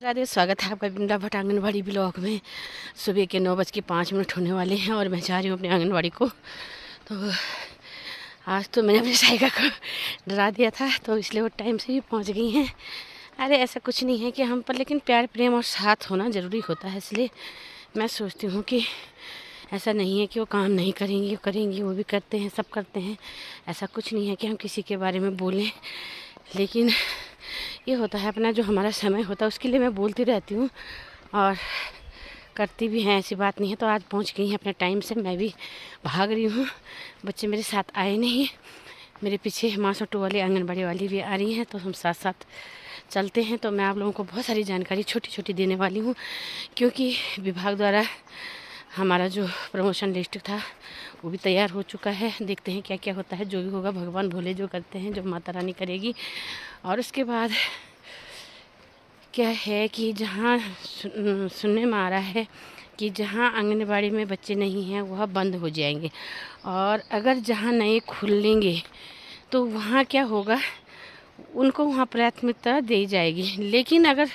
राधे, स्वागत है आपका बिंदा भट्ट आंगनबाड़ी ब्लॉक में। सुबह के 9:05 होने वाले हैं और मैं जा रही हूँ अपने आंगनबाड़ी को। तो आज तो मैंने अपनी साइका को डरा दिया था, तो इसलिए वो टाइम से ही पहुँच गई हैं। अरे ऐसा कुछ नहीं है कि हम पर, लेकिन प्यार प्रेम और साथ होना ज़रूरी होता है। इसलिए मैं सोचती हूँ कि ऐसा नहीं है कि वो काम नहीं करेंगी, वो करेंगी, वो भी करते हैं, सब करते हैं। ऐसा कुछ नहीं है कि हम किसी के बारे में बोलें, लेकिन ये होता है अपना जो हमारा समय होता है उसके लिए मैं बोलती रहती हूँ और करती भी हैं, ऐसी बात नहीं है। तो आज पहुँच गई हैं अपने टाइम से, मैं भी भाग रही हूँ। बच्चे मेरे साथ आए नहीं, मेरे पीछे मास ऑटो वाली आंगनबाड़ी वाली भी आ रही हैं, तो हम साथ साथ चलते हैं। तो मैं आप लोगों को बहुत सारी जानकारी छोटी छोटी देने वाली हूँ, क्योंकि विभाग द्वारा हमारा जो प्रमोशन लिस्ट था वो भी तैयार हो चुका है। देखते हैं क्या क्या होता है, जो भी होगा भगवान भोले जो करते हैं, जो माता रानी करेगी। और उसके बाद क्या है कि जहाँ सुनने में आ रहा है कि जहाँ आंगनबाड़ी में बच्चे नहीं हैं वह बंद हो जाएंगे, और अगर जहाँ नए खुलेंगे तो वहाँ क्या होगा, उनको वहाँ प्राथमिकता दी जाएगी। लेकिन अगर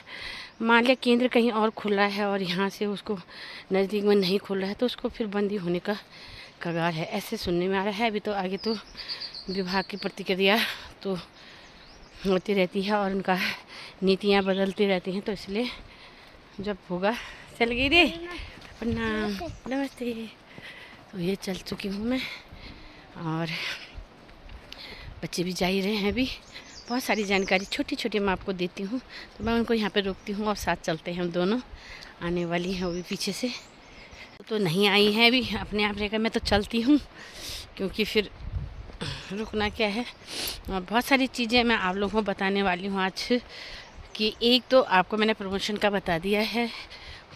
मान लिया केंद्र कहीं और खुला है और यहाँ से उसको नज़दीक में नहीं खुल रहा है, तो उसको फिर बंदी होने का कगार है, ऐसे सुनने में आ रहा है। अभी तो आगे तो विभाग की प्रतिक्रिया तो होती रहती है और उनका नीतियाँ बदलती रहती हैं, तो इसलिए जब होगा। चल गई रे, प्रणाम, नमस्ते। तो ये चल चुकी हूँ मैं, और बच्चे भी जा ही रहे हैं। अभी बहुत सारी जानकारी छोटी छोटी मैं आपको देती हूँ, तो मैं उनको यहाँ पे रोकती हूँ और साथ चलते हैं हम दोनों। आने वाली हैं वो भी पीछे से, तो नहीं आई हैं अभी, अपने आप रहकर मैं तो चलती हूँ, क्योंकि फिर रुकना क्या है। और बहुत सारी चीज़ें मैं आप लोगों को बताने वाली हूँ आज। कि एक तो आपको मैंने प्रमोशन का बता दिया है,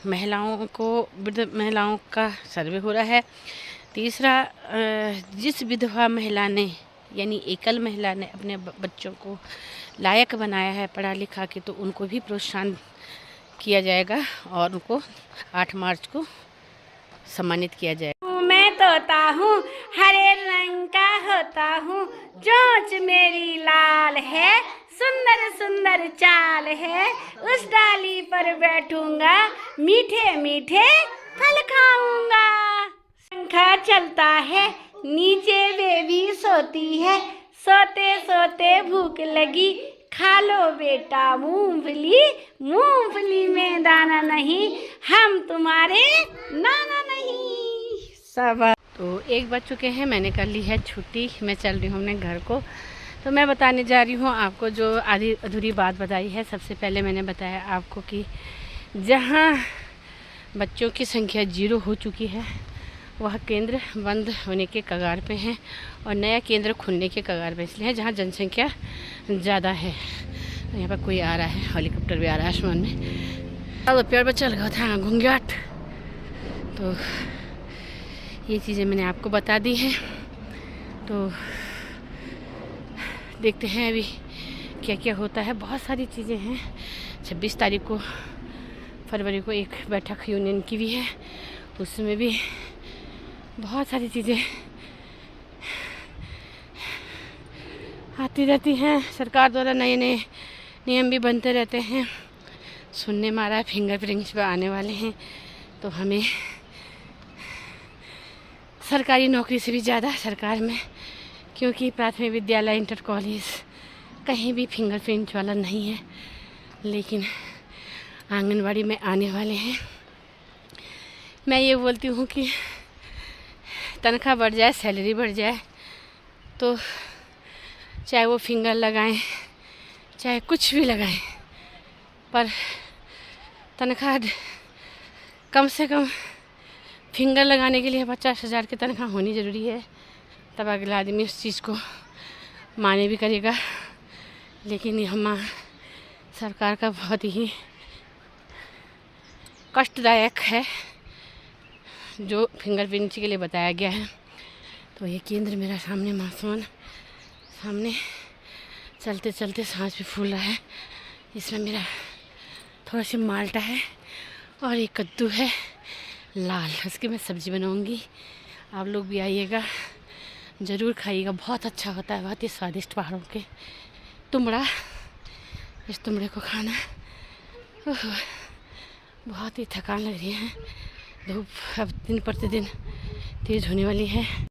महिलाओं को, वृद्ध महिलाओं का सर्वे हो रहा है। तीसरा, जिस विधवा महिला ने यानी एकल महिला ने अपने बच्चों को लायक बनाया है पढ़ा लिखा के, तो उनको भी प्रोत्साहन किया जाएगा और उनको 8 मार्च को सम्मानित किया जाएगा। मैं तोता हूँ, हरे रंग का होता हूँ, चोंच मेरी लाल है, सुंदर सुंदर चाल है, उस डाली पर बैठूंगा, मीठे मीठे फल खाऊंगा। पंखा चलता है, नीचे बेबी सोती है, सोते सोते भूख लगी, खा लो बेटा मूंगफली, मूंगफली में दाना नहीं, हम तुम्हारे नाना नहीं। सब तो 1 बज चुके हैं, मैंने कर ली है छुट्टी, मैं चल रही हूँ अपने घर को। तो मैं बताने जा रही हूँ आपको जो आधी अधूरी बात बताई है। सबसे पहले मैंने बताया आपको कि जहाँ बच्चों की संख्या 0 हो चुकी है, वह केंद्र बंद होने के कगार पे हैं और नया केंद्र खुलने के कगार पे इसलिए है जहाँ जनसंख्या ज़्यादा है। तो यहाँ पर कोई आ रहा है, हेलीकॉप्टर भी आ रहा है आसमान में। तो पेड़ पर चल गया था घूंघाट। तो ये चीज़ें मैंने आपको बता दी हैं, तो देखते हैं अभी क्या क्या होता है। बहुत सारी चीज़ें हैं। 26 तारीख को फरवरी को एक बैठक यूनियन की भी है, उसमें भी बहुत सारी चीज़ें आती रहती हैं। सरकार द्वारा नए नए नियम भी बनते रहते हैं। सुनने में आ रहा है फिंगरप्रिंट्स पे आने वाले हैं, तो हमें सरकारी नौकरी से भी ज़्यादा सरकार में, क्योंकि प्राथमिक विद्यालय, इंटर कॉलेज कहीं भी फिंगरप्रिंट वाला नहीं है, लेकिन आंगनबाड़ी में आने वाले हैं। मैं ये बोलती हूँ कि तनख्वाह बढ़ जाए, सैलरी बढ़ जाए, तो चाहे वो फिंगर लगाएं, चाहे कुछ भी लगाएं, पर तनख्वाह कम से कम फिंगर लगाने के लिए 50,000 की तनख्वाह होनी ज़रूरी है, तब अगला आदमी उस चीज़ को माने भी करेगा। लेकिन यह सरकार का बहुत ही कष्टदायक है जो फिंगरप्रिंट के लिए बताया गया है। तो ये केंद्र मेरा सामने आसमान सामने, चलते चलते सांस भी फूल रहा है। इसमें मेरा थोड़ा सी माल्टा है और एक कद्दू है लाल, उसकी मैं सब्ज़ी बनाऊंगी। आप लोग भी आइएगा, ज़रूर खाइएगा, बहुत अच्छा होता है, बहुत ही स्वादिष्ट पहाड़ों के तुमड़ा। इस तुमड़े को खाना ओह, बहुत ही थकान लग रही है। धूप अब दिन प्रतिदिन तेज़ होने वाली है।